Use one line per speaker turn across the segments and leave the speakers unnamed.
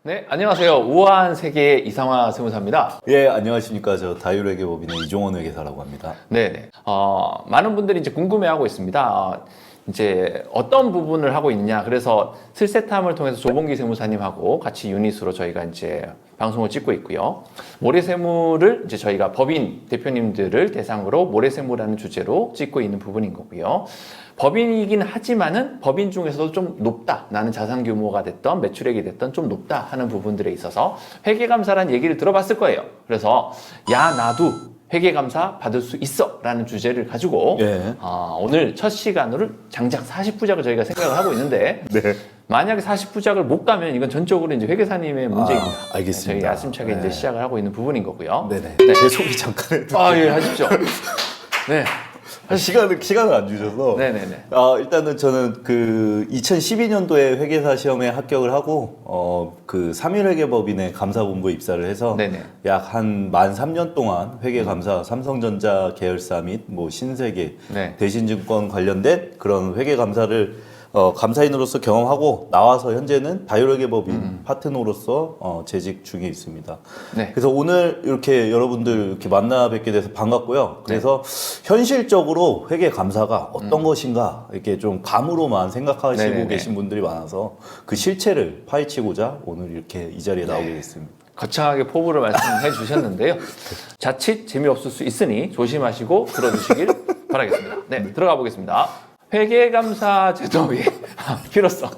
네, 안녕하세요. 우아한 세계의 이상화 세무사입니다.
예, 안녕하십니까. 저 다율회계법인의 이종원 회계사라고 합니다.
네네. 많은 분들이 이제 궁금해하고 있습니다. 이제 어떤 부분을 하고 있냐. 그래서 슬세탐을 통해서 조봉기 세무사님하고 같이 유닛으로 저희가 이제 방송을 찍고 있고요. 모래세무를 이제 저희가 법인 대표님들을 대상으로 모래세무라는 주제로 찍고 있는 부분인 거고요. 법인이긴 하지만은 법인 중에서도 좀 높다. 나는 자산 규모가 됐던 매출액이 됐던 좀 높다 하는 부분들에 있어서 회계감사라는 얘기를 들어봤을 거예요. 그래서 야 나도 회계감사 받을 수 있어 라는 주제를 가지고
예.
오늘 첫 시간으로 장작 40부작을 저희가 생각을 하고 있는데
네.
만약에 40부작을 못 가면 이건 전적으로 이제 회계사님의 문제입니다.
알겠습니다.
저희 야심차게 이제 시작을 하고 있는 부분인 거고요.
네네.
네.
제 소개 잠깐 해도
예, 하십시오. 네.
시간을 안 주셔서.
네네네.
일단은 저는 그 2012년도에 회계사 시험에 합격을 하고, 그 3일회계법인의 감사본부에 입사를 해서
네네.
약 한 만 3년 동안 회계감사, 삼성전자 계열사 및 뭐 신세계,
네.
대신증권 관련된 그런 회계감사를 감사인으로서 경험하고 나와서 현재는 다율회계법인 파트너로서 재직 중에 있습니다.
네.
그래서 오늘 이렇게 여러분들 이렇게 만나 뵙게 돼서 반갑고요. 그래서 현실적으로 회계감사가 어떤 것인가 이렇게 좀 감으로만 생각하시고
네네네.
계신 분들이 많아서 그 실체를 파헤치고자 오늘 이렇게 이 자리에 나오게 됐습니다.
거창하게 포부를 말씀해 주셨는데요. 자칫 재미없을 수 있으니 조심하시고 들어주시길 바라겠습니다. 네, 들어가 보겠습니다. 회계감사 제도의 필요성.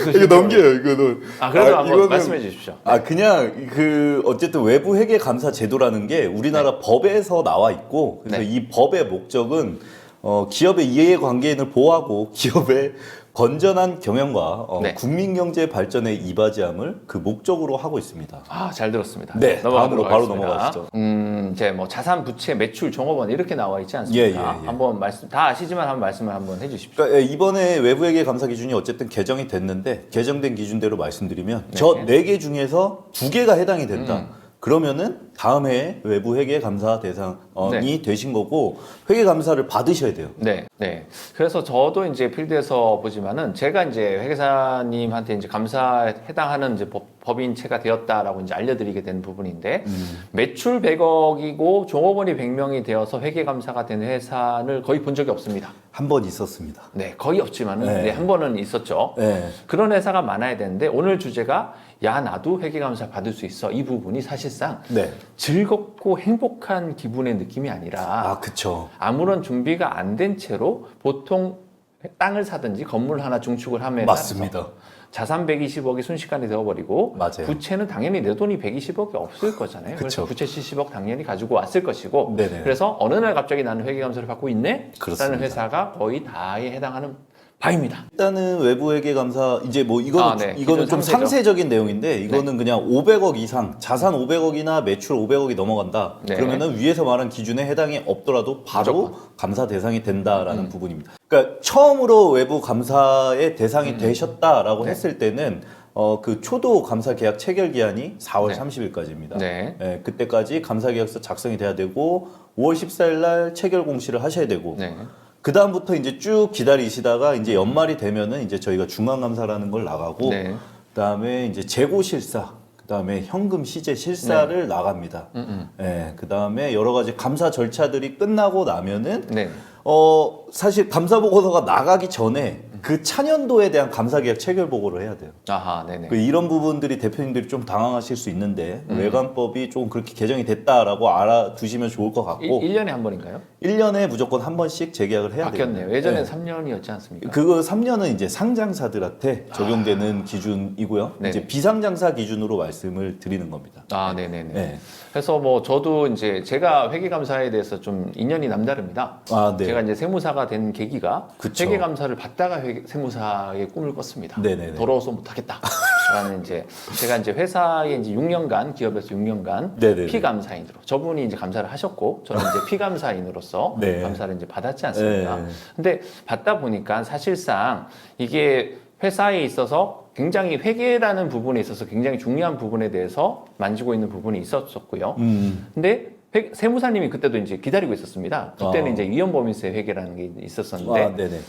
이거 넘겨요, 이거는.
그래도 한번 말씀해 주십시오.
그냥 어쨌든 외부 회계 감사 제도라는 게 우리나라 법에서 나와 있고, 그래서
네.
이 법의 목적은 기업의 이해관계인을 보호하고 기업의 건전한 경영과
네.
국민 경제 발전에 이바지함을 그 목적으로 하고 있습니다.
잘 들었습니다.
네, 다음으로 바로
하겠습니다.
넘어가시죠.
이제 뭐 자산, 부채, 매출, 종업원 이렇게 나와 있지 않습니까?
예.
한번 다 아시지만 한번 말씀을 한번 해주십시오.
그러니까 이번에 외부회계 감사 기준이 어쨌든 개정이 됐는데 개정된 기준대로 말씀드리면
네.
저 4개 중에서 2개가 해당이 된다. 그러면은 다음 해에 외부 회계 감사 대상이 되신 거고 회계 감사를 받으셔야 돼요.
네. 그래서 저도 이제 필드에서 보지만은 제가 이제 회계사님한테 이제 감사에 해당하는 이제 법인체가 되었다라고 이제 알려드리게 된 부분인데 매출 100억이고 종업원이 100명이 되어서 회계감사가 된 회사를 거의 본 적이 없습니다.
한 번 있었습니다.
네, 거의 없지만은
네.
한 번은 있었죠.
네.
그런 회사가 많아야 되는데 오늘 주제가 야 나도 회계감사 받을 수 있어 이 부분이 사실상
네.
즐겁고 행복한 기분의 느낌이 아니라
그쵸.
아무런 준비가 안 된 채로 보통 땅을 사든지 건물 하나 중축을 하면
맞습니다.
자산 120억이 순식간에 되어버리고
맞아요.
부채는 당연히 내 돈이 120억이 없을 거잖아요. 그래서
그쵸.
부채 70억 당연히 가지고 왔을 것이고
네네.
그래서 어느 날 갑자기 나는 회계감사를 받고 있네?
그렇습니다.
라는 회사가 거의 다에 해당하는 바입니다.
일단은 외부 회계 감사 이제 뭐 이거는
네.
이거는 좀
상세죠.
상세적인 내용인데 이거는 그냥 500억 이상 자산 500억이나 매출 500억이 넘어간다.
네.
그러면은 위에서 말한 기준에 해당이 없더라도 바로
무조건.
감사 대상이 된다라는 부분입니다. 그러니까 처음으로 외부 감사의 대상이 되셨다라고
네.
했을 때는 그 초도 감사 계약 체결 기한이 4월
네.
30일까지입니다.
네.
그때까지 감사 계약서 작성이 돼야 되고 5월 14일 날 체결 공시를 하셔야 되고
네.
그 다음부터 이제 쭉 기다리시다가 이제 연말이 되면은 이제 저희가 중간감사라는 걸 나가고
네.
그다음에 이제 재고 실사 그다음에 현금 시제 실사를 나갑니다. 그다음에 여러 가지 감사 절차들이 끝나고 나면은
네.
사실 감사 보고서가 나가기 전에 그 차년도에 대한 감사 계약 체결 보고를 해야 돼요.
네네.
이런 부분들이 대표님들이 좀 당황하실 수 있는데 외관법이 좀 그렇게 개정이 됐다라고 알아두시면 좋을 것 같고
1년에 한 번인가요?
1년에 무조건 한 번씩 재계약을 해야 돼요.
바뀌었네요. 예전엔 3년이었지 않습니까?
그거 3년은 이제 상장사들한테 적용되는 기준이고요.
네네.
이제 비상장사 기준으로 말씀을 드리는 겁니다.
네네네.
네.
그래서 뭐 저도 이제 제가 회계감사에 대해서 좀 인연이 남다릅니다.
네.
제가 이제 세무사가 된 계기가
그쵸.
회계감사를 받다가 세무사의 꿈을 꿨습니다.
네네네.
더러워서 못하겠다. 라는 이제 제가 이제 회사에 이제 6년간 기업에서 6년간
네네네.
피감사인으로 저분이 이제 감사를 하셨고 저는 이제 피감사인으로서
네.
감사를 이제 받았지 않습니까?
네.
근데 받다 보니까 사실상 이게 회사에 있어서 굉장히 회계라는 부분에 있어서 굉장히 중요한 부분에 대해서 만지고 있는 부분이 있었었고요. 근데 세무사님이 그때도 이제 기다리고 있었습니다. 그때는 이제 위헌범위세 회계라는 게 있었었는데
네네.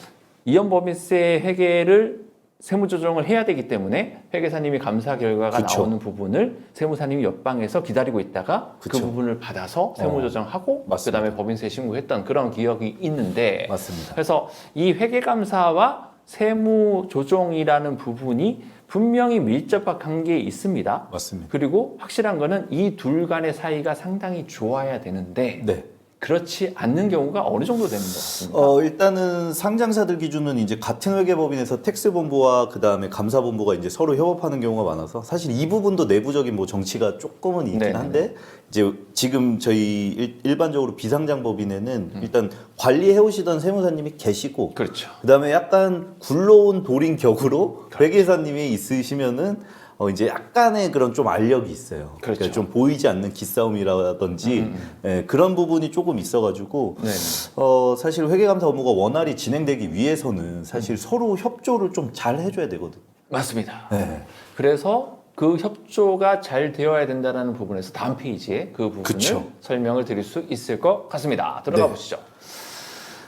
위헌범위세 회계를 세무조정을 해야 되기 때문에 회계사님이 감사 결과가
그쵸.
나오는 부분을 세무사님이 옆방에서 기다리고 있다가 그
그쵸.
부분을 받아서 세무조정하고
맞습니다.
그다음에 법인세 신고했던 그런 기억이 있는데
맞습니다.
그래서 이 회계감사와 세무조정이라는 부분이 분명히 밀접한 관계에 있습니다.
맞습니다.
그리고 확실한 거는 이 둘 간의 사이가 상당히 좋아야 되는데
네.
그렇지 않는 경우가 어느 정도 되는 것 같습니까?
일단은 상장사들 기준은 이제 같은 회계법인에서 텍스본부와 그 다음에 감사본부가 이제 서로 협업하는 경우가 많아서 사실 이 부분도 내부적인 뭐 정치가 조금은 있긴
네네네.
한데 이제 지금 저희 일반적으로 비상장법인에는 일단 관리해 오시던 세무사님이 계시고
그렇죠.
그 다음에 약간 굴러온 돌인 격으로 회계사님이 있으시면은 이제 약간의 그런 좀 알력이 있어요.
그렇죠.
그러니까 좀 보이지 않는 기싸움이라든지 예, 그런 부분이 조금 있어가지고
네.
사실 회계감사 업무가 원활히 진행되기 위해서는 사실 서로 협조를 좀 잘 해줘야 되거든.
맞습니다.
네.
그래서 그 협조가 잘 되어야 된다는 부분에서 다음 페이지에 그 부분을
그쵸.
설명을 드릴 수 있을 것 같습니다. 들어가
네.
보시죠.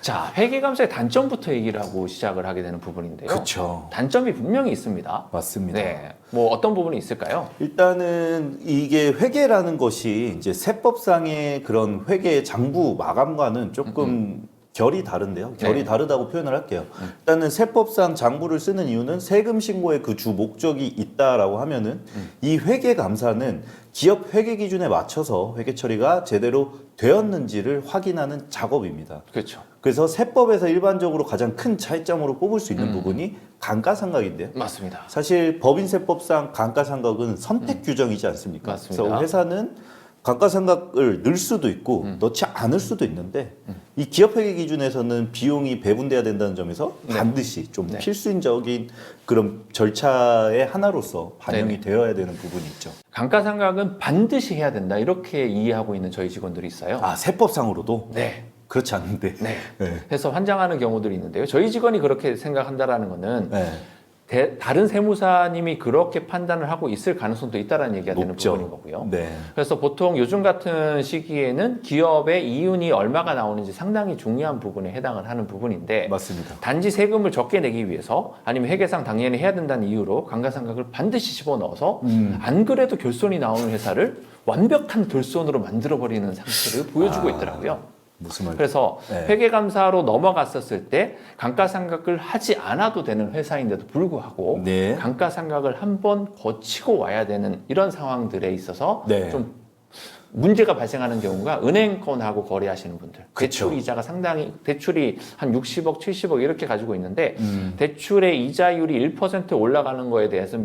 자, 회계감사의 단점부터 얘기를 하고 시작을 하게 되는 부분인데요.
그렇죠.
단점이 분명히 있습니다.
맞습니다.
네, 뭐 어떤 부분이 있을까요?
일단은 이게 회계라는 것이 이제 세법상의 그런 회계 장부 마감과는 조금 결이 다른데요. 결이
네.
다르다고 표현을 할게요. 일단은 세법상 장부를 쓰는 이유는 세금 신고의 그 주 목적이 있다라고 하면은 이 회계 감사는 기업 회계 기준에 맞춰서 회계 처리가 제대로 되었는지를 확인하는 작업입니다.
그렇죠.
그래서 세법에서 일반적으로 가장 큰 차이점으로 뽑을 수 있는 부분이 감가상각인데요.
맞습니다.
사실 법인세법상 감가상각은 선택 규정이지 않습니까?
맞습니다.
그래서 회사는 감가상각을 넣을 수도 있고 넣지 않을 수도 있는데 이 기업회계 기준에서는 비용이 배분돼야 된다는 점에서 반드시 좀
네.
필수적인 그런 절차의 하나로서 반영이
네네.
되어야 되는 부분이 있죠.
감가상각은 반드시 해야 된다 이렇게 이해하고 있는 저희 직원들이 있어요.
아 세법상으로도
네.
그렇지 않는데.
네.
네.
그래서 환장하는 경우들이 있는데요. 저희 직원이 그렇게 생각한다라는 거는
네.
다른 세무사님이 그렇게 판단을 하고 있을 가능성도 있다는 얘기가 되는
높죠.
부분인 거고요.
네.
그래서 보통 요즘 같은 시기에는 기업의 이윤이 얼마가 나오는지 상당히 중요한 부분에 해당을 하는 부분인데
맞습니다.
단지 세금을 적게 내기 위해서 아니면 회계상 당연히 해야 된다는 이유로 감가상각을 반드시 집어넣어서 안 그래도 결손이 나오는 회사를 완벽한 결손으로 만들어버리는 상태를 보여주고 있더라고요.
무슨 말?
그래서
네.
회계감사로 넘어갔었을 때 감가상각을 하지 않아도 되는 회사인데도 불구하고
네.
감가상각을 한번 거치고 와야 되는 이런 상황들에 있어서
네.
좀 문제가 발생하는 경우가 은행권하고 거래하시는 분들
그쵸.
대출 이자가 상당히 대출이 한 60억, 70억 이렇게 가지고 있는데 대출의 이자율이 1% 올라가는 거에 대해서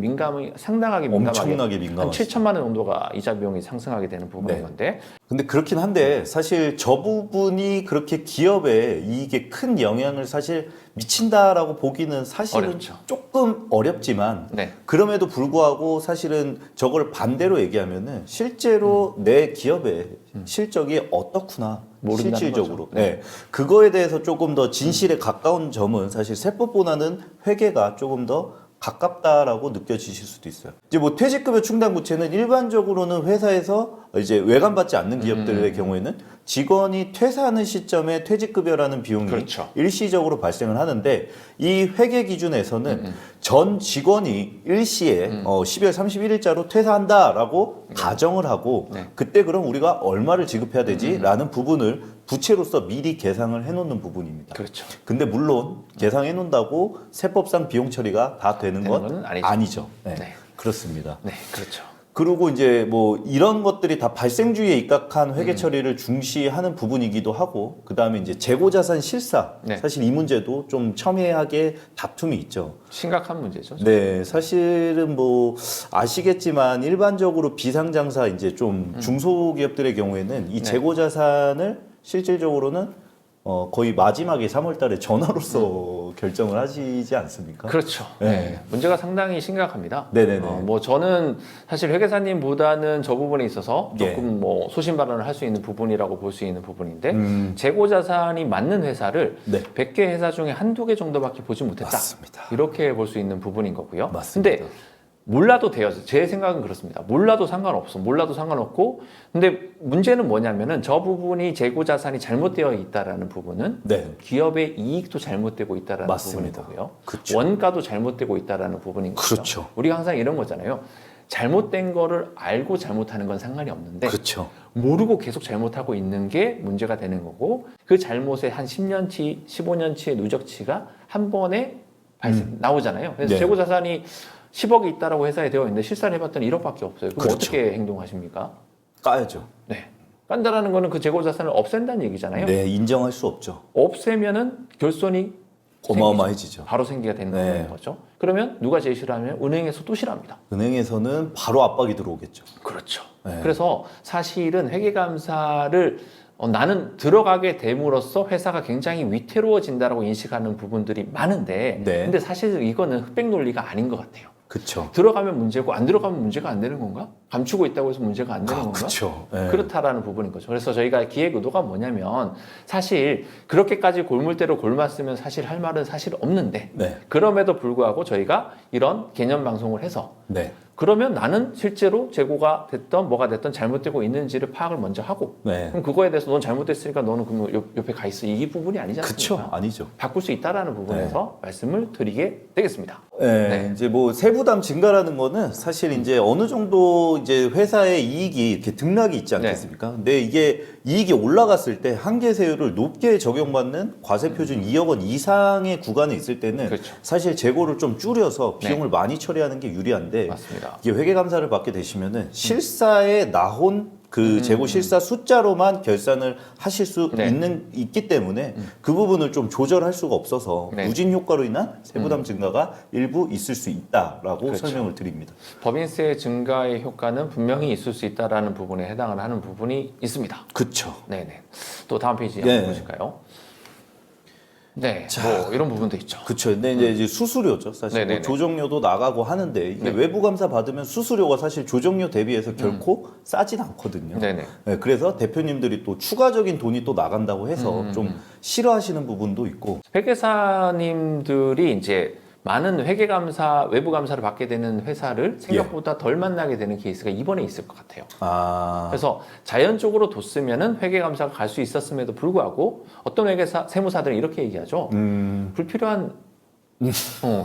상당하게 민감하게
엄청나게
한
민감하죠.
7천만 원 정도가 이자 비용이 상승하게 되는 부분인
네.
건데
근데 그렇긴 한데 사실 저 부분이 그렇게 기업에 이익에 큰 영향을 사실 미친다라고 보기는 사실은
어렵죠.
조금 어렵지만
네.
그럼에도 불구하고 사실은 저걸 반대로 얘기하면은 실제로 내 기업의 실적이 어떻구나
모른다는
실질적으로
거죠. 네.
네. 그거에 대해서 조금 더 진실에 가까운 점은 사실 세법보다는 회계가 조금 더 가깝다라고 느껴지실 수도 있어요. 이제 뭐 퇴직급여 충당 부채는 일반적으로는 회사에서 이제 외관받지 않는 기업들의 경우에는 직원이 퇴사하는 시점에 퇴직급여라는 비용이
그렇죠.
일시적으로 발생을 하는데 이 회계 기준에서는 전 직원이 일시에 12월 31일자로 퇴사한다라고 가정을 하고
네.
그때 그럼 우리가 얼마를 지급해야 되지라는 부분을 부채로서 미리 계상을 해놓는 부분입니다.
그렇죠.
근데 물론 계상해 놓는다고 세법상 비용 처리가 다 되는
되는
건
건 아니죠.
아니죠. 네.
네.
그렇습니다.
네, 그렇죠.
그리고 이제 뭐 이런 것들이 다 발생주의에 입각한 회계 처리를 중시하는 부분이기도 하고 그다음에 이제 재고자산 실사
네.
사실 이 문제도 좀 첨예하게 다툼이 있죠.
심각한 문제죠.
네, 사실은 뭐 아시겠지만 일반적으로 비상장사 이제 좀 중소기업들의 경우에는 이
네.
재고자산을 실질적으로는 거의 마지막에 3월달에 전화로서 결정을 하시지 않습니까?
그렇죠.
네.
네. 문제가 상당히 심각합니다.
네네네.
뭐 저는 사실 회계사님보다는 저 부분에 있어서
예.
조금 뭐 소신 발언을 할 수 있는 부분이라고 볼 수 있는 부분인데 재고 자산이 맞는 회사를
네.
100개 회사 중에 한두 개 정도밖에 보지 못했다.
맞습니다.
이렇게 볼 수 있는 부분인 거고요.
맞습니다.
근데 몰라도 돼요. 제 생각은 그렇습니다. 몰라도 상관없어. 몰라도 상관없고, 근데 문제는 뭐냐면은 저 부분이 재고 자산이 잘못되어 있다라는 부분은
네.
기업의 이익도 잘못되고 있다라는
맞습니다.
부분인 거고요.
그쵸.
원가도 잘못되고 있다라는 부분인 거죠.
그렇죠.
우리가 항상 이런 거잖아요. 잘못된 거를 알고 잘못하는 건 상관이 없는데
그렇죠.
모르고 계속 잘못하고 있는 게 문제가 되는 거고, 그 잘못에 한 10년치, 15년치의 누적치가 한 번에 나오잖아요. 그래서
네.
재고 자산이 10억이 있다라고 회사에 되어 있는데 실산을 해봤더니 1억밖에 없어요. 그럼
그렇죠.
어떻게 행동하십니까?
까야죠.
네. 깐다라는 거는 그 재고 자산을 없앤다는 얘기잖아요.
네, 인정할 수 없죠.
없애면은 결손이
어마어마해지죠.
바로 생기게 되는
네.
거죠. 그러면 누가 제일 싫어하면 은행에서 또 싫어합니다.
은행에서는 바로 압박이 들어오겠죠.
그렇죠.
네.
그래서 사실은 회계감사를 나는 들어가게 됨으로써 회사가 굉장히 위태로워진다라고 인식하는 부분들이 많은데,
네.
근데 사실 이거는 흑백 논리가 아닌 것 같아요.
그렇죠.
들어가면 문제고 안 들어가면 문제가 안 되는 건가? 감추고 있다고 해서 문제가 안 되는 건가?
그렇죠. 네.
그렇다라는 부분인 거죠. 그래서 저희가 기획 의도가 뭐냐면, 사실 그렇게까지 골물대로 골맞으면 사실 할 말은 사실 없는데,
네.
그럼에도 불구하고 저희가 이런 개념 방송을 해서,
네.
그러면 나는 실제로 재고가 됐던 뭐가 됐던 잘못되고 있는지를 파악을 먼저 하고,
네.
그럼 그거에 대해서 넌 잘못됐으니까 너는 그럼 옆에 가 있어, 이 부분이 아니지
그렇죠.
않습니까?
아니죠.
바꿀 수 있다라는 부분에서 말씀을 드리게 되겠습니다.
네,
네.
이제 뭐 세부담 증가라는 거는 사실 이제 어느 정도 이제 회사의 이익이 이렇게 등락이 있지 않겠습니까? 근데 이게 이익이 올라갔을 때 한계세율을 높게 적용받는 과세표준 2억 원 이상의 구간에 있을 때는
그렇죠.
사실 재고를 좀 줄여서
네.
비용을 많이 처리하는 게 유리한데,
맞습니다.
이게 회계감사를 받게 되시면은 실사에 나온 그 재고 실사 숫자로만 결산을 하실 수
네.
있기 때문에 그 부분을 좀 조절할 수가 없어서
네.
누진 효과로 인한 세부담 증가가 일부 있을 수 있다라고
그렇죠.
설명을 드립니다.
법인세 증가의 효과는 분명히 있을 수 있다라는 부분에 해당을 하는 부분이 있습니다.
그렇죠.
네네. 또 다음 페이지
네.
한번 보실까요? 네,
자,
뭐 이런 부분도 있죠.
그렇죠. 근데 이제 수수료죠. 사실 뭐
네네네.
조정료도 나가고 하는데 이게
네.
외부 감사 받으면 수수료가 사실 조정료 대비해서 결코 싸진 않거든요.
네네.
네, 그래서 대표님들이 또 추가적인 돈이 또 나간다고 해서 좀 싫어하시는 부분도 있고.
회계사님들이 이제 많은 회계감사, 외부감사를 받게 되는 회사를 생각보다 덜 만나게 되는 케이스가 이번에 있을 것 같아요.
아,
그래서 자연적으로 뒀으면은 회계감사가 갈 수 있었음에도 불구하고 어떤 회계사, 세무사들은 이렇게 얘기하죠. 불필요한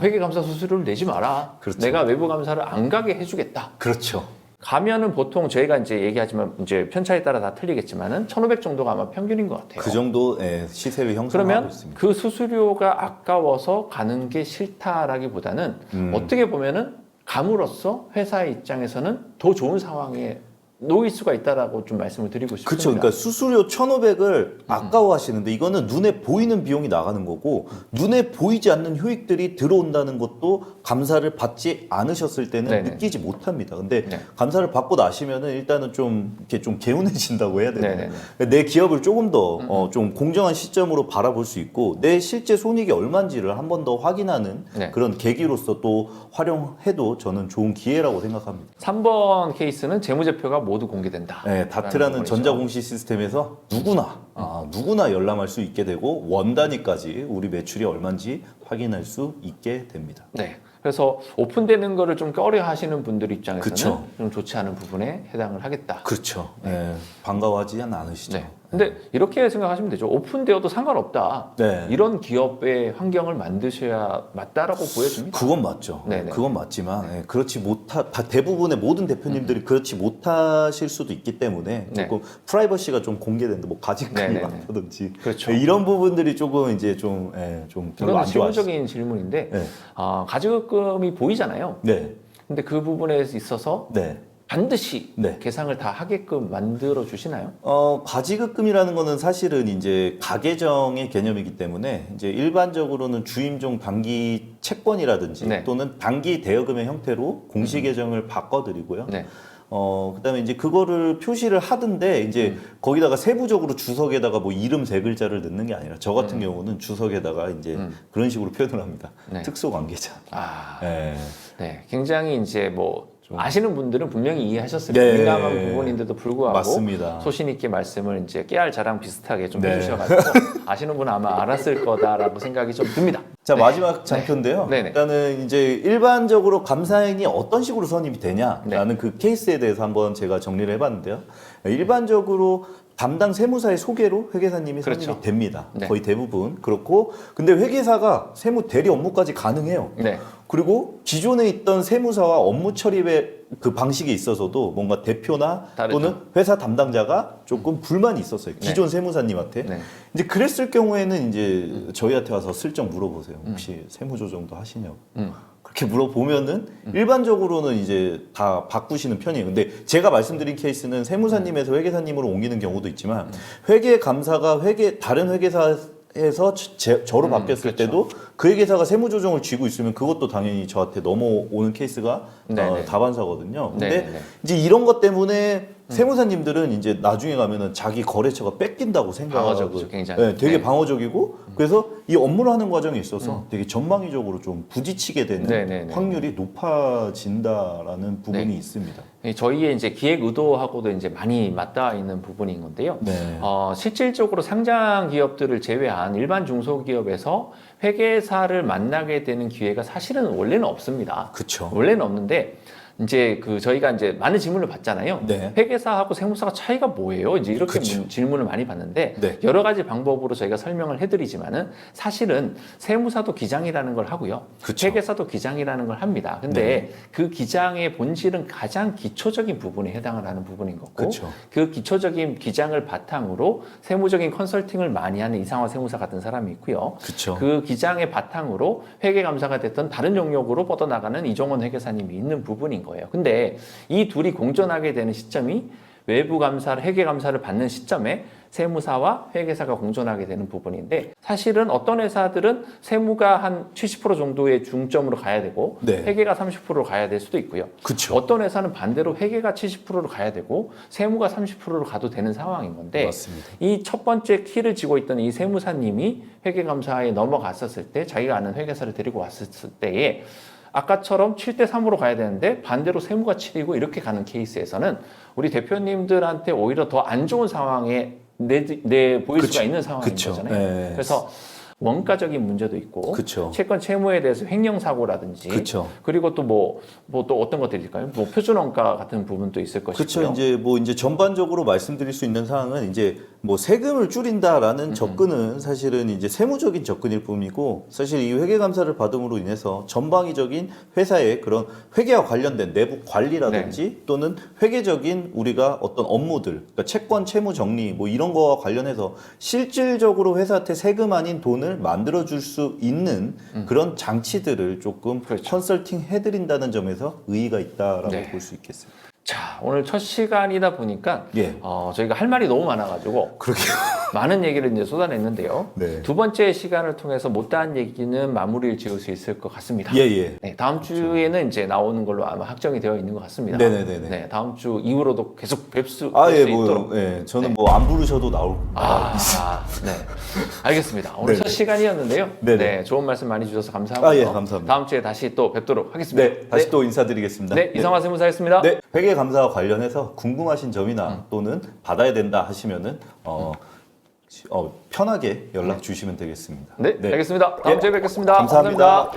회계감사 수수료를 내지 마라.
그렇죠.
내가 외부감사를 안 가게 해주겠다.
그렇죠.
가면은 보통 저희가 이제 얘기하지만 이제 편차에 따라 다 틀리겠지만은 1,500 정도가 아마 평균인 것 같아요.
그 정도 시세를 형성하고
그러면
있습니다.
그 수수료가 아까워서 가는 게 싫다라기보다는 어떻게 보면은 감으로써 회사의 입장에서는 더 좋은 상황에 놓일 수가 있다라고 좀 말씀을 드리고 싶습니다.
그렇죠. 그러니까 수수료 1,500을 아까워하시는데 이거는 눈에 보이는 비용이 나가는 거고 눈에 보이지 않는 효익들이 들어온다는 것도 감사를 받지 않으셨을 때는
네네.
느끼지 못합니다. 근데
네.
감사를 받고 나시면은 일단은 좀 이렇게 좀 개운해진다고 해야 되나요?
네네네.
내 기업을 조금 더 좀 공정한 시점으로 바라볼 수 있고 내 실제 손익이 얼마인지를 한 번 더 확인하는
네.
그런 계기로서 또 활용해도 저는 좋은 기회라고 생각합니다.
3번 케이스는 재무제표가 모두 공개된다.
네, 다트라는 전자공시 시스템에서 누구나 열람할 수 있게 되고 원 단위까지 우리 매출이 얼마인지 확인할 수 있게 됩니다.
네. 그래서 오픈되는 거를 좀 꺼려 하시는 분들 입장에서는
그쵸.
좀 좋지 않은 부분에 해당을 하겠다.
그렇죠. 네, 반가워하지는 않으시죠.
네. 근데 이렇게 생각하시면 되죠. 오픈되어도 상관없다.
네.
이런 기업의 환경을 만드셔야 맞다라고 보여집니다.
그건 맞죠.
네네.
그건 맞지만 그렇지 대부분의 모든 대표님들이 그렇지 못하실 수도 있기 때문에
네.
조금 프라이버시가 좀 공개되는데 뭐 가진금이
네네네.
많다든지
그렇죠.
이런 부분들이 조금 이제 좀 별로
이건
안 좋아하시죠.
실무적인 질문인데
네.
가지급금이 보이잖아요.
네.
근데 그 부분에 있어서
네.
반드시
네.
계상을 다 하게끔 만들어 주시나요?
가지급금이라는 거는 사실은 이제 가계정의 개념이기 때문에 이제 일반적으로는 주임종 단기 채권이라든지
네.
또는 단기 대여금의 형태로 공시계정을 바꿔드리고요.
네.
그다음에 이제 그거를 표시를 하던데 이제 거기다가 세부적으로 주석에다가 뭐 이름 세 글자를 넣는 게 아니라 저 같은 경우는 주석에다가 이제 그런 식으로 표현을 합니다.
네.
특수관계자.
아,
네.
네. 굉장히 이제 뭐 아시는 분들은 분명히 이해하셨을 거예요.
네.
민감한 부분인데도 불구하고
맞습니다.
소신 있게 말씀을 이제 깨알 자랑 비슷하게 좀
네.
해주셔가지고 아시는 분은 아마 알았을 거다라고 생각이 좀 듭니다.
자, 마지막 장표인데요.
네네.
일단은 이제 일반적으로 감사인이 어떤 식으로 선임이 되냐라는
네.
그 케이스에 대해서 한번 제가 정리를 해봤는데요. 일반적으로 담당 세무사의 소개로 회계사님이 선임이
그렇죠.
됩니다.
네.
거의 대부분. 그렇고, 근데 회계사가 세무 대리 업무까지 가능해요.
네.
그리고 기존에 있던 세무사와 업무 처리의 그 방식에 있어서도 뭔가 대표나
다르죠.
또는 회사 담당자가 조금 불만이 있었어요. 기존 세무사님한테.
네.
이제 그랬을 경우에는 이제 저희한테 와서 슬쩍 물어보세요. 혹시 세무조정도 하시냐고. 그렇게 물어보면은 일반적으로는 이제 다 바꾸시는 편이에요. 근데 제가 말씀드린 케이스는 세무사님에서 회계사님으로 옮기는 경우도 있지만 회계감사가 다른 회계사에서 저로 바뀌었을
그렇죠.
때도 그 회계사가 세무조정을 쥐고 있으면 그것도 당연히 저한테 넘어오는 케이스가
네네.
다반사거든요. 근데
네네네.
이제 이런 것 때문에 세무사님들은 이제 나중에 가면은 자기 거래처가 뺏긴다고 생각하고
방어적이죠, 굉장히.
네, 되게
네.
방어적이고 그래서 이 업무를 하는 과정에 있어서 되게 전방위적으로 좀 부딪히게 되는
네네네.
확률이 높아진다라는 부분이
네.
있습니다.
저희의 이제 기획 의도하고도 이제 많이 맞닿아 있는 부분인 건데요.
네.
실질적으로 상장 기업들을 제외한 일반 중소기업에서 회계사를 만나게 되는 기회가 사실은 원래는 없습니다.
그렇죠.
원래는 없는데 이제 저희가 이제 많은 질문을 받잖아요.
네.
회계사하고 세무사가 차이가 뭐예요? 이제 이렇게
그쵸.
질문을 많이 받는데
네.
여러 가지 방법으로 저희가 설명을 해드리지만은 사실은 세무사도 기장이라는 걸 하고요.
그쵸.
회계사도 기장이라는 걸 합니다. 근데
네.
그 기장의 본질은 가장 기초적인 부분에 해당을 하는 부분인 거고
그쵸.
그 기초적인 기장을 바탕으로 세무적인 컨설팅을 많이 하는 이상화 세무사 같은 사람이 있고요.
그쵸.
그 기장의 바탕으로 회계감사가 됐던 다른 영역으로 뻗어나가는 이종원 회계사님이 있는 부분인 거예요. 근데 이 둘이 공존하게 되는 시점이 외부 감사를 회계 감사를 받는 시점에 세무사와 회계사가 공존하게 되는 부분인데 사실은 어떤 회사들은 세무가 한 70% 정도의 중점으로 가야 되고
네.
회계가 30%로 가야 될 수도 있고요.
그쵸.
어떤 회사는 반대로 회계가 70%로 가야 되고 세무가 30%로 가도 되는 상황인 건데
맞습니다.
이 첫 번째 키를 쥐고 있던 이 세무사님이 회계감사에 넘어갔었을 때 자기가 아는 회계사를 데리고 왔을 때에 아까처럼 7대3으로 가야 되는데 반대로 세무가 7이고 이렇게 가는 케이스에서는 우리 대표님들한테 오히려 더 안 좋은 상황에 보일
그쵸.
수가 있는 상황인
그쵸.
거잖아요.
네.
그래서 원가적인 문제도 있고
그쵸.
채권 채무에 대해서 횡령 사고라든지
그쵸.
그리고 또 뭐 또 어떤 것들일까요? 뭐 표준 원가 같은 부분도 있을 것이고요.
그렇죠. 이제 전반적으로 말씀드릴 수 있는 사항은 이제 뭐 세금을 줄인다라는 접근은 사실은 이제 세무적인 접근일 뿐이고 사실 이 회계 감사를 받음으로 인해서 전방위적인 회사의 그런 회계와 관련된 내부 관리라든지 또는 회계적인 우리가 어떤 업무들, 그러니까 채권 채무 정리 뭐 이런 거와 관련해서 실질적으로 회사한테 세금 아닌 돈을 만들어 줄 수 있는 그런 장치들을 조금
그렇죠.
컨설팅 해드린다는 점에서 의의가 있다라고
네.
볼 수 있겠습니다.
자, 오늘 첫 시간이다 보니까
예.
저희가 할 말이 너무 많아가지고
그러게요.
많은 얘기를 이제 쏟아냈는데요.
네.
두 번째 시간을 통해서 못다한 얘기는 마무리를 지을 수 있을 것 같습니다.
예, 예.
네, 다음 주에는 이제 나오는 걸로 아마 확정이 되어 있는 것 같습니다.
네네네네.
네, 다음 주 이후로도 계속 뵐 수
예,
있도록.
예. 저는
네.
뭐 안 부르셔도 나올.
네. 알겠습니다. 오늘
네네.
첫 시간이었는데요.
네네.
네, 좋은 말씀 많이 주셔서 감사하고요.
예, 감사합니다.
다음 주에 다시 또 뵙도록 하겠습니다.
네, 다시 또 인사드리겠습니다.
네, 이상화 세무사였습니다.
네, 회계 감사와 관련해서 궁금하신 점이나 또는 받아야 된다 하시면은 편하게 연락 주시면 되겠습니다.
네, 알겠습니다. 다음
예.
주에 뵙겠습니다.
감사합니다.